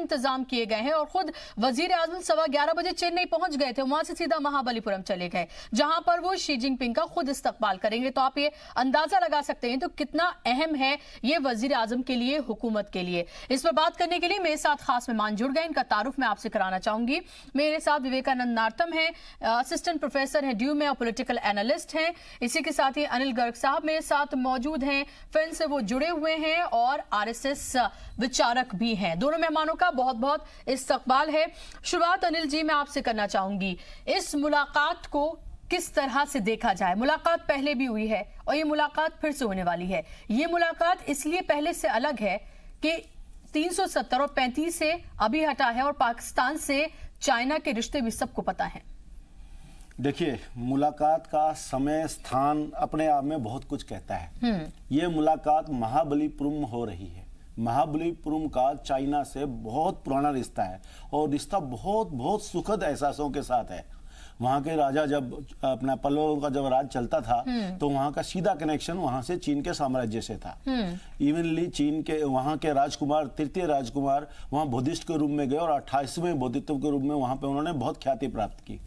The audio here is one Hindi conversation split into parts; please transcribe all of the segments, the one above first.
इंतजाम किए गए हैं और खुद वजीर आजम 11:15 बजे चेन्नई पहुंच गए थे, वहां से सीधा महाबलीपुरम चले गए, जहां पर वो शी जिनपिंग का खुद इस्तकबाल करेंगे। तो आप ये अंदाजा लगा सकते हैं तो कितना अहम है ये वजीर आजम के लिए, हुकूमत के लिए। इस पर बात करने के लिए मेरे साथ खास मेहमान जुड़ गए, इनका तारुफ मैं आपसे कराना चाहूंगी। मेरे साथ विवेकानंद नार्तम है, असिस्टेंट प्रोफेसर हैं ड्यू में और पॉलिटिकल एनालिस्ट हैं। इसी के साथ ही अनिल गर्ग साहब मेरे साथ मौजूद हैं, फिल्म से वो जुड़े हुए हैं और आरएसएस विचारक भी हैं। दोनों मेहमानों का बहुत बहुत इस्तकबाल है। शुरुआत अनिल जी मैं आपसे करना चाहूंगी, इस मुलाकात को किस तरह से देखा जाए? मुलाकात पहले भी हुई है और ये मुलाकात फिर से होने वाली है। ये मुलाकात इसलिए पहले से अलग है कि 370 और 35 से अभी हटा है और पाकिस्तान से चाइना के रिश्ते भी सबको पता है। देखिए, मुलाकात का समय स्थान अपने आप में बहुत कुछ कहता है। ये मुलाकात महाबलीपुरम हो रही है। महाबलीपुरम का चाइना से बहुत पुराना रिश्ता है और रिश्ता बहुत बहुत सुखद एहसासों के साथ है। वहाँ के राजा जब अपना पल्लवों का जब राज चलता था तो वहाँ का सीधा कनेक्शन वहाँ से चीन के साम्राज्य से था। इवनली चीन के वहाँ के राजकुमार, तृतीय राजकुमार वहाँ बुद्धिस्ट के रूप में गए और 28वें बौद्धित्व के रूप में वहाँ पे उन्होंने बहुत ख्याति प्राप्त की।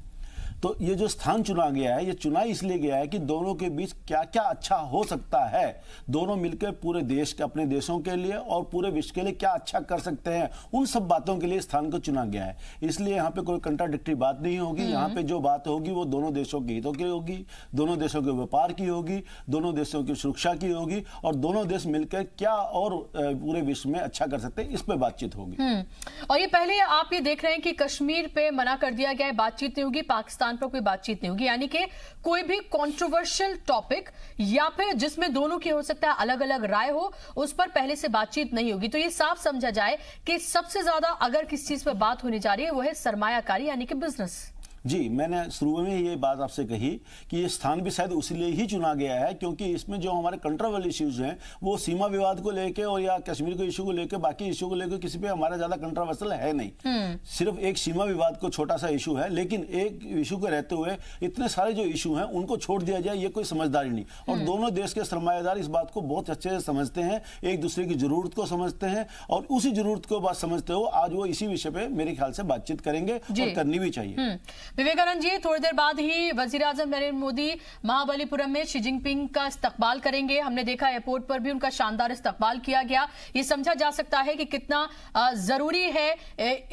तो ये जो स्थान चुना गया है, ये चुना इसलिए गया है कि दोनों के बीच क्या क्या अच्छा हो सकता है, दोनों मिलकर पूरे देश के, अपने देशों के लिए और पूरे विश्व के लिए क्या अच्छा कर सकते हैं, उन सब बातों के लिए स्थान को चुना गया है। इसलिए यहाँ पे कोई कंट्राडिक्टरी बात नहीं होगी। यहाँ पे जो बात होगी वो दोनों देशों के हितों की होगी, दोनों देशों के व्यापार की होगी, दोनों देशों की सुरक्षा की होगी और दोनों देश मिलकर क्या और पूरे विश्व में अच्छा कर सकते हैं, इस पर बातचीत होगी। और ये पहले आप ये देख रहे हैं कि कश्मीर पे मना कर दिया गया है, बातचीत नहीं होगी, पाकिस्तान पर कोई बातचीत नहीं होगी, यानी कि कोई भी कंट्रोवर्शियल टॉपिक या फिर जिसमें दोनों की हो सकता है अलग अलग राय हो, उस पर पहले से बातचीत नहीं होगी। तो ये साफ समझा जाए कि सबसे ज्यादा अगर किस चीज पर बात होने जा रही है वो है सरमायाकारी यानी कि बिजनेस। जी, मैंने शुरू में ये बात आपसे कही कि ये स्थान भी शायद उसलिए ही चुना गया है क्योंकि इसमें जो हमारे कंट्रोवर्शियल इश्यूज हैं वो सीमा विवाद को लेके और या कश्मीर के इशू को लेके, बाकी इशू को लेके किसी पे हमारा ज्यादा कंट्रोवर्शियल है नहीं। सिर्फ एक सीमा विवाद को छोटा सा इशू है, लेकिन एक इशू के रहते हुए इतने सारे जो इशू हैं उनको छोड़ दिया जाए, ये कोई समझदारी नहीं। और दोनों देश के सरमायादार इस बात को बहुत अच्छे से समझते हैं, एक दूसरे की जरूरत को समझते हैं और उसी जरूरत को बात समझते हो आज वो इसी विषय पे मेरे ख्याल से बातचीत करेंगे और करनी भी चाहिए। विवेकानंद जी, थोड़ी देर बाद ही वजीर आजम नरेंद्र मोदी महाबलीपुरम में शी जिनपिंग का इस्तकबाल करेंगे। हमने देखा एयरपोर्ट पर भी उनका शानदार इस्तकबाल किया गया। ये समझा जा सकता है कि कितना जरूरी है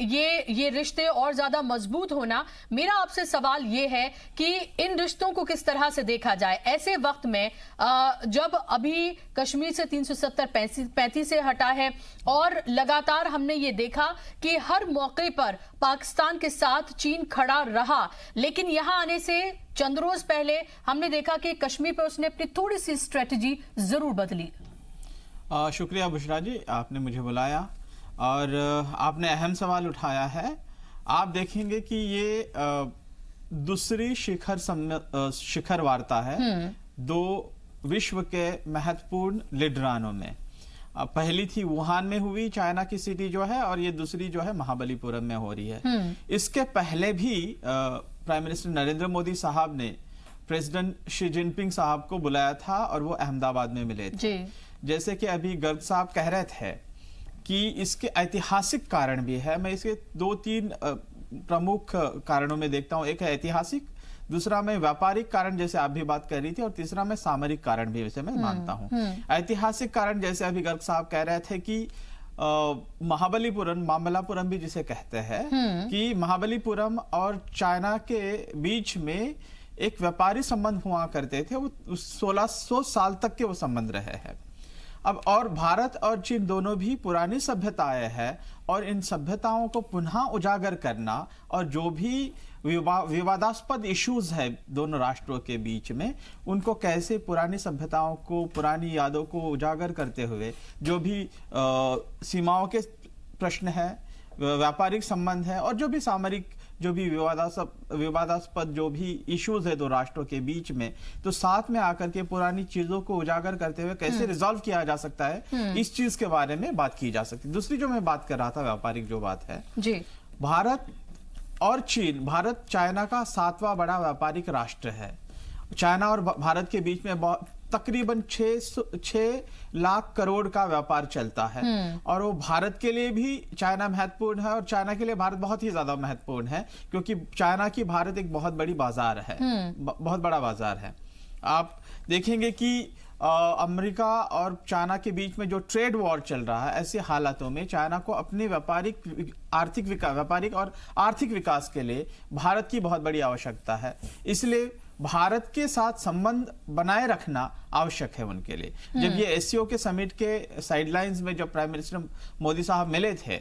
ये रिश्ते और ज्यादा मजबूत होना। मेरा आपसे सवाल ये है कि इन रिश्तों को किस तरह से देखा जाए ऐसे वक्त में जब अभी कश्मीर से 370-35 से हटा है और लगातार हमने ये देखा कि हर मौके पर पाकिस्तान के साथ चीन खड़ा रहा, लेकिन यहां आने से चंद रोज पहले हमने देखा कि कश्मीर पर उसने अपनी थोड़ी सी स्ट्रेटजी जरूर बदली। शुक्रिया बुशरा जी, आपने मुझे बुलाया और आपने अहम सवाल उठाया है। आप देखेंगे कि ये दूसरी शिखर वार्ता है दो विश्व के महत्वपूर्ण लीडरानों में। पहली थी वुहान में हुई, चाइना की सिटी जो है, और ये दूसरी जो है महाबलीपुरम में हो रही है। इसके पहले भी प्राइम मिनिस्टर नरेंद्र मोदी साहब ने प्रेसिडेंट शी जिनपिंग साहब को बुलाया था और वो अहमदाबाद में मिले थे। जैसे कि अभी गर्ग साहब कह रहे थे कि इसके ऐतिहासिक कारण भी है। मैं इसके 2-3 प्रमुख कारणों में देखता हूँ। एक है ऐतिहासिक, दूसरा मैं व्यापारिक कारण जैसे आप भी बात कर रही थी, और तीसरा मैं सामरिक कारण भी वैसे मैं मानता हूँ। ऐतिहासिक कारण जैसे अभी गर्ग साहब कह रहे थे कि मामल्लापुरम भी जिसे कहते हैं कि महाबलीपुरम और चाइना के बीच में एक व्यापारी संबंध हुआ करते थे, वो 1600 साल तक के वो संबंध रहे हैं। अब और भारत और चीन दोनों भी पुरानी सभ्यताएं हैं और इन सभ्यताओं को पुनः उजागर करना और जो भी विवादास्पद इश्यूज है दोनों राष्ट्रों के बीच में, उनको कैसे पुरानी सभ्यताओं को, पुरानी यादों को उजागर करते हुए जो भी सीमाओं के प्रश्न है, व्यापारिक संबंध है और जो भी सामरिक, जो भी विवादास्पद जो भी इश्यूज है दो राष्ट्रों के बीच में, तो साथ में आकर के पुरानी चीजों को उजागर करते हुए कैसे रिजॉल्व किया जा सकता है, इस चीज के बारे में बात की जा सकती है। दूसरी जो मैं बात कर रहा था व्यापारिक जो बात है जी, भारत और चीन, भारत चाइना का 7वां बड़ा व्यापारिक राष्ट्र है। चाइना और भारत के बीच में तकरीबन 6 लाख करोड़ का व्यापार चलता है। और वो भारत के लिए भी चाइना महत्वपूर्ण है और चाइना के लिए भारत बहुत ही ज्यादा महत्वपूर्ण है, क्योंकि चाइना की भारत एक बहुत बड़ी बाजार है, बहुत बड़ा बाजार है। आप देखेंगे कि अमेरिका और चाइना के बीच में जो ट्रेड वॉर चल रहा है, ऐसे हालातों में चाइना को अपने व्यापारिक और आर्थिक विकास के लिए भारत की बहुत बड़ी आवश्यकता है। इसलिए भारत के साथ संबंध बनाए रखना आवश्यक है उनके लिए। जब ये एससीओ के समिट के साइडलाइंस में जब प्राइम मिनिस्टर मोदी साहब मिले थे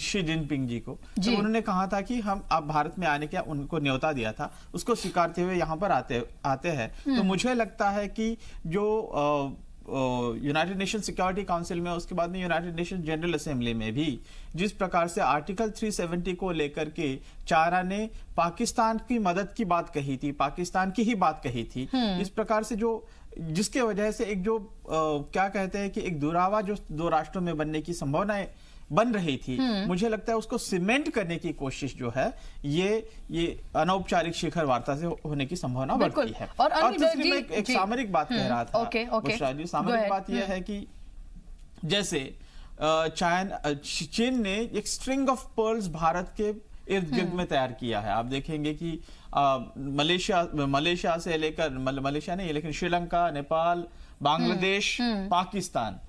शी जिनपिंग जी को, तो उन्होंने कहा था कि हम अब भारत में आने का उनको न्योता दिया था, उसको स्वीकारते हुए यहाँ पर आते हैं। तो मुझे लगता है कि जो यूनाइटेड नेशन सिक्योरिटी काउंसिल में, उसके बाद में यूनाइटेड नेशन जनरल असेंबली में भी जिस प्रकार से आर्टिकल 370 को लेकर के चाइना ने पाकिस्तान की मदद की बात कही थी, पाकिस्तान की ही बात कही थी, इस प्रकार से जिसके वजह से एक जो क्या कहते हैं कि एक दुरावा जो दो राष्ट्रों में बनने की संभावनाएं बन रही थी, मुझे लगता है उसको सीमेंट करने की कोशिश जो है ये अनौपचारिक शिखर वार्ता से होने की संभावना बढ़ती है। और तीसरी मैं एक सामरिक बात कह रहा था, सामरिक बात यह है कि जैसे चीन ने एक स्ट्रिंग ऑफ पर्ल्स भारत के इर्द गिर्द में तैयार किया है। आप देखेंगे कि मलेशिया से लेकर, मलेशिया नहीं लेकिन श्रीलंका, नेपाल, बांग्लादेश, पाकिस्तान,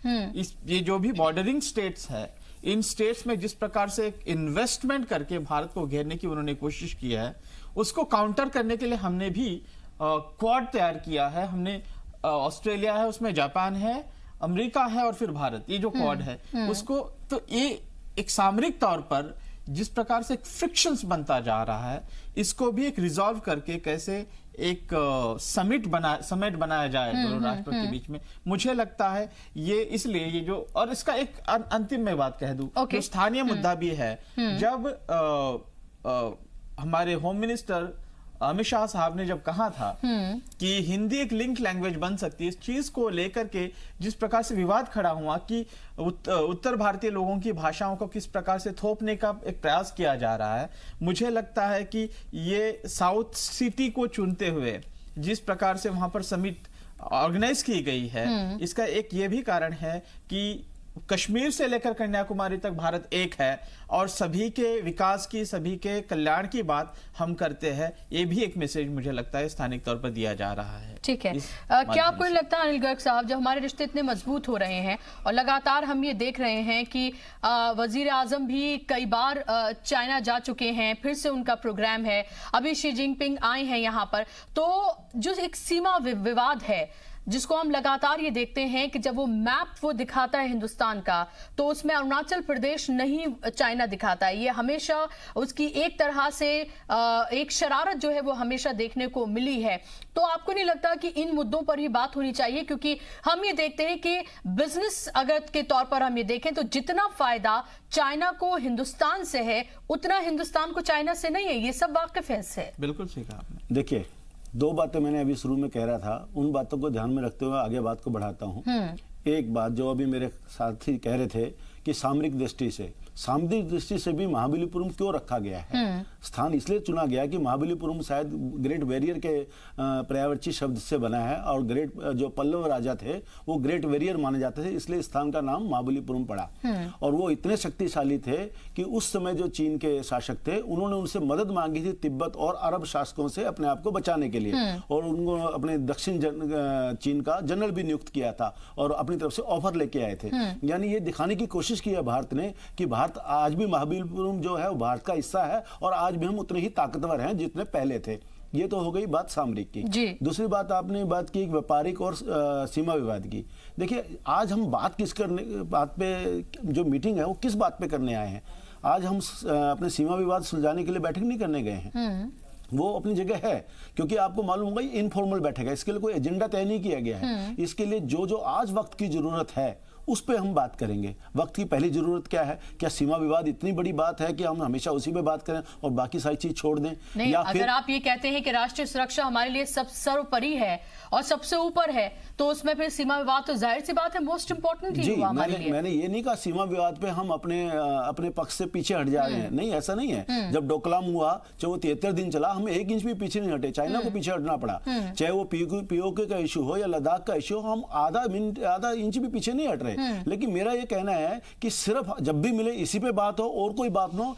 ये जो भी बॉर्डरिंग स्टेट्स है, इन स्टेट्स में जिस प्रकार से इन्वेस्टमेंट करके भारत को घेरने की उन्होंने कोशिश की है, उसको काउंटर करने के लिए हमने भी क्वाड तैयार किया है। हमने ऑस्ट्रेलिया है, उसमें जापान है, अमेरिका है और फिर भारत, ये जो क्वाड है उसको, तो ये एक सामरिक तौर पर जिस प्रकार से फ्रिक्शंस बनता जा रहा है, इसको भी एक रिजॉल्व करके कैसे एक समिट बनाया जाए दोनों राष्ट्रों के बीच में, मुझे लगता है ये इसलिए ये जो, और इसका एक अंतिम में बात कह दूं, जो स्थानीय मुद्दा भी है। जब हमारे होम मिनिस्टर अमित शाह साहब ने जब कहा था कि हिंदी एक लिंक लैंग्वेज बन सकती है, इस चीज को लेकर के जिस प्रकार से विवाद खड़ा हुआ कि उत्तर भारतीय लोगों की भाषाओं को किस प्रकार से थोपने का एक प्रयास किया जा रहा है, मुझे लगता है कि ये साउथ सिटी को चुनते हुए जिस प्रकार से वहां पर समिट ऑर्गेनाइज की गई है, इसका एक ये भी कारण है कि कश्मीर से लेकर कन्याकुमारी तक भारत एक है और सभी के विकास की, सभी के कल्याण की बात हम करते हैं। ये भी एक मैसेज मुझे लगता है स्थानिक तौर पर दिया जा रहा है। ठीक है, क्या आपको नहीं लगता अनिल गर्ग साहब, जब हमारे रिश्ते इतने मजबूत हो रहे हैं और लगातार हम ये देख रहे हैं कि वजीर आजम भी कई बार चाइना जा चुके हैं, फिर से उनका प्रोग्राम है, अभी शी जिनपिंग आए हैं यहाँ पर, तो जो एक सीमा विवाद है जिसको हम लगातार ये देखते हैं कि जब वो मैप वो दिखाता है हिंदुस्तान का, तो उसमें अरुणाचल प्रदेश नहीं चाइना दिखाता है। ये हमेशा उसकी एक तरह से एक शरारत जो है वो हमेशा देखने को मिली है। तो आपको नहीं लगता कि इन मुद्दों पर ही बात होनी चाहिए? क्योंकि हम ये देखते हैं कि बिजनेस अगर के तौर पर हम ये देखें तो जितना फायदा चाइना को हिंदुस्तान से है, उतना हिंदुस्तान को चाइना से नहीं है। ये सब वाकिफ है। बिल्कुल सही कहा आपने। देखिए, दो बातें मैंने अभी शुरू में कह रहा था, उन बातों को ध्यान में रखते हुए आगे बात को बढ़ाता हूं। एक बात जो अभी मेरे साथी कह रहे थे कि सामरिक दृष्टि से भी महाबलीपुरम क्यों रखा गया है, स्थान इसलिए चुना गया कि महाबलीपुरम शायद ग्रेट बैरियर के पर्यायवाची शब्द से बना है और ग्रेट जो पल्लव राजा थे वो ग्रेट बैरियर माने जाते थे, इसलिए स्थान का नाम महाबलीपुरम पड़ा। और वो इतने शक्तिशाली थे कि उस समय जो चीन के शासक थे उन्होंने उनसे मदद मांगी थी तिब्बत और अरब शासकों से अपने आप को बचाने के लिए, और उनको अपने दक्षिण चीन का जनरल भी नियुक्त किया था और अपनी तरफ से ऑफर लेके आए थे। यानी ये दिखाने की कोशिश की है भारत ने कि भारत आज भी महाबलीपुरम जो है वो भारत का हिस्सा है और आज भी हम उतने ही ताकतवर हैं जितने पहले थे। ये तो हो गई बात सामरिक की। दूसरी बात आपने बात की व्यापारिक और सीमा विवाद की। देखिए, आज हम बात पे जो मीटिंग है वो किस बात पे करने आए हैं? आज हम अपने सीमा विवाद सुलझाने के लिए बैठक नहीं करने गए हैं, वो अपनी जगह है, क्योंकि आपको मालूम होगा ये इनफॉर्मल बैठक है, इसके लिए कोई एजेंडा तय नहीं किया गया है। इसके लिए जो आज वक्त की जरूरत है उस पर हम बात करेंगे। वक्त की पहली जरूरत क्या है? क्या सीमा विवाद इतनी बड़ी बात है कि हम हमेशा उसी पे बात करें और बाकी सारी चीज छोड़ दें? नहीं, या अगर आप ये कहते हैं कि राष्ट्रीय सुरक्षा हमारे लिए सब सर्वोपरि है और सबसे ऊपर है, तो उसमें फिर सीमा विवाद तो जाहिर सी बात है मोस्ट इंपॉर्टेंट ही हुआ हमारे लिए। मैंने ये नहीं कहा सीमा विवाद पे हम अपने पक्ष से पीछे हट जा रहे हैं, नहीं, ऐसा नहीं है। जब डोकलाम हुआ, चाहे वो 73 दिन चला, हम 1 इंच भी पीछे नहीं हटे, चाइना को पीछे हटना पड़ा। चाहे वो पीओके का इशू हो या लद्दाख का इशू हो, हम आधा इंच भी पीछे नहीं हट रहे। लेकिन मेरा ये कहना है कि सिर्फ जब भी मिले इसी पे बात हो और कोई बात ना हो,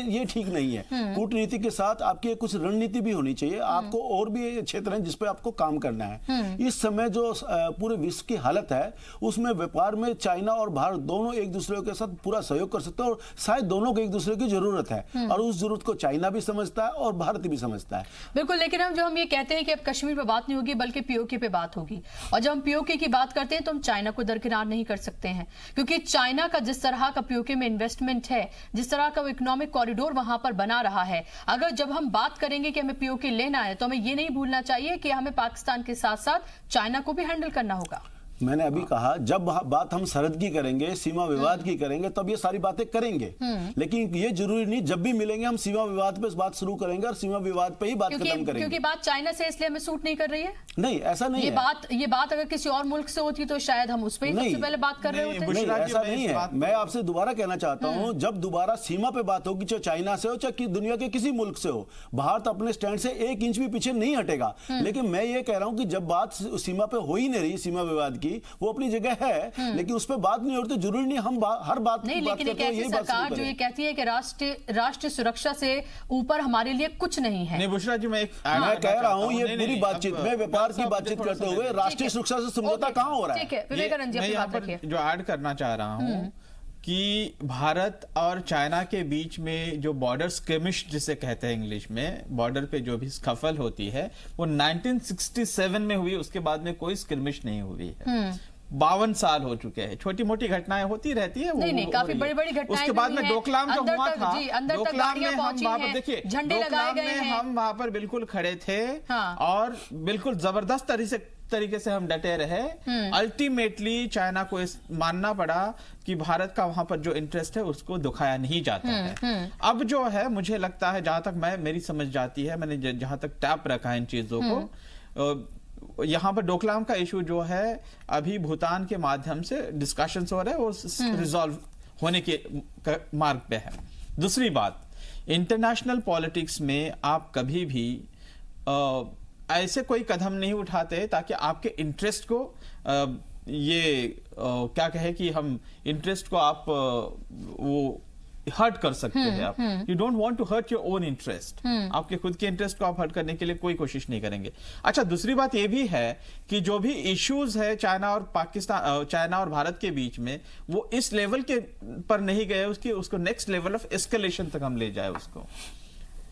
ये ठीक नहीं है। कूटनीति के साथ आपकी कुछ रणनीति भी होनी चाहिए। आपको और भी क्षेत्र हैं जिसपे आपको काम करना है। इस समय जो पूरे विश्व की हालत है, उसमें व्यापार में चाइना और भारत दोनों एक दूसरे के साथ पूरा सहयोग कर सकते हैं और शायद दोनों को एक दूसरे की जरूरत है और उस जरूरत को चाइना भी समझता है और भारत भी समझता है। बिल्कुल, लेकिन हम ये कहते हैं कि अब कश्मीर पे बात नहीं होगी बल्कि पीओके पे बात होगी, और जब हम पीओके की बात करते हैं तो हम चाइना को दरकिनार नहीं कर सकते हैं, क्योंकि चाइना का जिस तरह का पीओके में इन्वेस्टमेंट है, जिस तरह का इकोनॉमिक कॉरिडोर वहां पर बना रहा है, अगर जब हम बात करेंगे कि हमें पीओके लेना है तो हमें ये नहीं भूलना चाहिए कि हमें पाकिस्तान के साथ साथ चाइना को भी हैंडल करना होगा। मैंने अभी कहा जब बात हम सरहद की करेंगे, सीमा विवाद की करेंगे, तब ये सारी बातें करेंगे। लेकिन ये जरूरी नहीं जब भी मिलेंगे हम सीमा विवाद पे बात शुरू करेंगे और सीमा विवाद पे ही बात खत्म करेंगे। क्योंकि बात चाइना से इसलिए हमें सूट नहीं कर रही है। नहीं, ऐसा नहीं है। ये बात अगर किसी और मुल्क से होती तो शायद हम उस पर सबसे पहले बात कर रहे होते। नहीं, ऐसा नहीं है। मैं आपसे दोबारा कहना चाहता हूँ, जब दोबारा सीमा पे बात होगी, चाहे चाइना से हो चाहे दुनिया के किसी मुल्क से हो, भारत अपने स्टैंड से 1 इंच भी पीछे नहीं हटेगा। लेकिन मैं ये कह रहा हूँ कि जब बात सीमा पे हो ही नहीं रही, सीमा विवाद की, वो अपनी जगह है, लेकिन उस पर बात नहीं होती, जरूरी नहीं हम हर बात नहीं, लेकिन एक ऐसी सरकार जो ये कहती है कि राष्ट्रीय सुरक्षा से ऊपर हमारे लिए कुछ नहीं है। नहीं बुशरा जी, मैं कह रहा हूँ ये पूरी बातचीत में व्यापार की बातचीत करते हुए राष्ट्रीय सुरक्षा से समझौता कहाँ हो रहा है? ठीक है, विवेकानंद जी, मैं यहाँ पर जो ऐड करना चाह रहा हूँ कि भारत और चाइना के बीच में जो बॉर्डर स्क्रिमिश जिसे कहते हैं इंग्लिश में, बॉर्डर पे जो भी स्कफल होती है, वो 1967 में हुई। उसके बाद में कोई स्क्रिमिश नहीं हुई है। 52 साल हो चुके हैं। छोटी मोटी घटनाएं होती रहती है। नहीं, काफी बड़ी बड़ी घटनाएं। उसके बाद में डोकलाम जो हुआ था, डोकलाम में हम वहां पर देखिए, झंडे लगाए गए हैं, हम वहां पर बिल्कुल खड़े थे और बिल्कुल जबरदस्त तरीके से हम डटे रहे। अल्टीमेटली चाइना को मानना पड़ा कि भारत का वहां पर जो इंटरेस्ट है उसको दिखाया नहीं जाता है। अब जो है, मुझे लगता है, जहां तक मेरी समझ जाती है, मैंने जहां तक टैप रखा है इन चीजों को, यहाँ पर डोकलाम का इशू जो है अभी भूटान के माध्यम से डिस्कशंस हो रहे हैं, वो रिजॉल्व होने के मार्ग पे है। दूसरी बात, इंटरनेशनल पॉलिटिक्स में आप कभी भी ऐसे कोई कदम नहीं उठाते ताकि आपके इंटरेस्ट को क्या कहे कि हम इंटरेस्ट को आप वो हर्ट कर सकते हैं। आप you don't want to hurt your own interest. आपके खुद के इंटरेस्ट को आप हर्ट करने के लिए कोई कोशिश नहीं करेंगे। अच्छा, दूसरी बात ये भी है कि जो भी इश्यूज है चाइना और भारत के बीच में, वो इस लेवल के पर नहीं गए उसको नेक्स्ट लेवल ऑफ एस्केलेशन तक हम ले जाए उसको।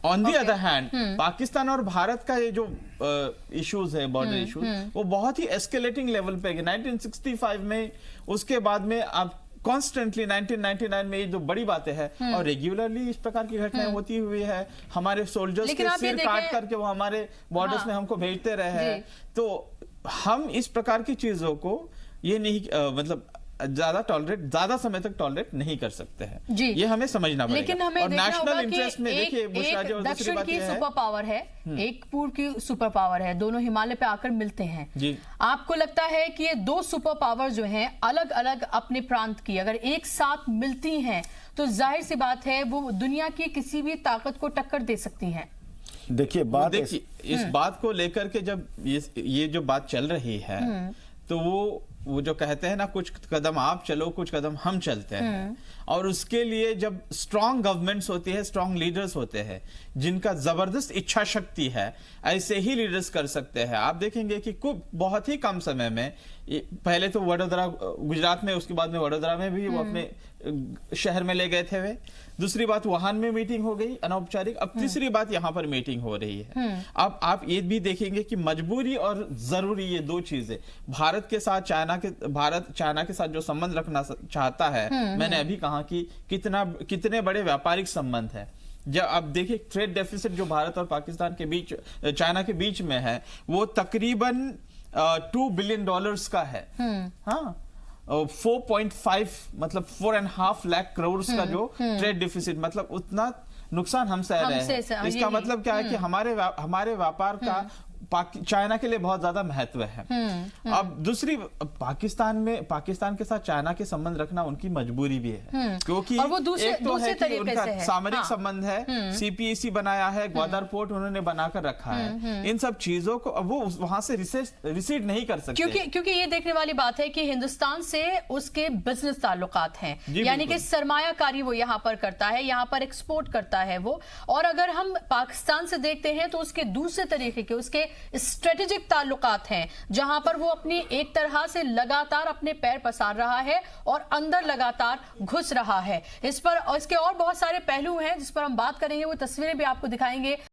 On the other hand, Pakistan और भारत का ये जो इश्यूज है, बॉर्डर इश्यूज, वो बहुत ही एस्केलेटिंग लेवल पे है। 1965 में, उसके बाद में आप कॉन्स्टेंटली 1999 में ये जो बड़ी बातें हैं और रेगुलरली इस प्रकार की घटनाएं होती हुई है। हमारे सोल्जर्स के सिर काट करके वो हमारे बॉर्डर्स में हमको भेजते रहे हैं। तो हम इस प्रकार की चीजों को ये नहीं मतलब ज्यादा समय तक टॉलरेट नहीं कर सकते हैं। ये हमें समझना पड़ेगा। लेकिन हमें और नेशनल इंटरेस्ट में देखिए, एक दक्षिण की सुपर पावर है, एक पूर्व की सुपर पावर है, दोनों हिमालय पे आकर मिलते हैं जी। आपको लगता है कि ये 2 सुपर पावर जो हैं अलग अलग अपने प्रांत की अगर एक साथ मिलती हैं तो जाहिर सी बात है वो दुनिया की किसी भी ताकत को टक्कर दे सकती हैं? देखिए इस बात को लेकर के जब ये जो बात चल रही है, तो वो जो कहते हैं ना, कुछ कदम आप चलो कुछ कदम हम चलते हैं, और उसके लिए जब स्ट्रांग गवर्नमेंट्स होती है, स्ट्रांग लीडर्स होते हैं जिनका जबरदस्त इच्छा शक्ति है, ऐसे ही लीडर्स कर सकते हैं। आप देखेंगे कि बहुत ही कम समय में, पहले तो वडोदरा गुजरात में, उसके बाद में वडोदरा में भी वो अपने शहर में ले गए थे वे। दूसरी बात, वुहान में मीटिंग हो गई अनौपचारिक। अब तीसरी बात, यहाँ पर मीटिंग हो रही है। अब आप ये भी देखेंगे कि मजबूरी और जरूरी, ये 2 चीजें भारत चाइना के साथ जो संबंध रखना चाहता है, मैंने अभी कहा कि कितने बड़े व्यापारिक संबंध है। जब आप देखिए ट्रेड डेफिसिट जो भारत और पाकिस्तान के बीच, चाइना के बीच में है, वो तकरीबन $2 बिलियन का है। हाँ, 4.5 मतलब 4.5 लाख करोड़ का जो ट्रेड डिफिसिट, मतलब उतना नुकसान हम सह रहे हैं। इसका मतलब क्या है कि हमारे व्यापार का चाइना के लिए बहुत ज्यादा महत्व है। अब दूसरी, पाकिस्तान के साथ चाइना के संबंध रखना उनकी मजबूरी भी है, क्योंकि और वो एक तो है कि उनका सामरिक हाँ। संबंध है, सीपीईसी बनाया है, ग्वादर पोर्ट उन्होंने बनाकर रखा है। इन सब चीजों को वो वहां से रिसीड नहीं कर सकते, क्योंकि ये देखने वाली बात है कि हिंदुस्तान से उसके बिजनेस ताल्लुकात हैं, यानी कि सरमायाकारी वो यहाँ पर करता है, यहाँ पर एक्सपोर्ट करता है वो। और अगर हम पाकिस्तान से देखते हैं तो उसके दूसरे तरीके के उसके स्ट्रेटेजिक ताल्लुकात हैं, जहां पर वो अपनी एक तरह से लगातार अपने पैर पसार रहा है और अंदर लगातार घुस रहा है। इस पर इसके और बहुत सारे पहलू हैं जिस पर हम बात करेंगे, वो तस्वीरें भी आपको दिखाएंगे।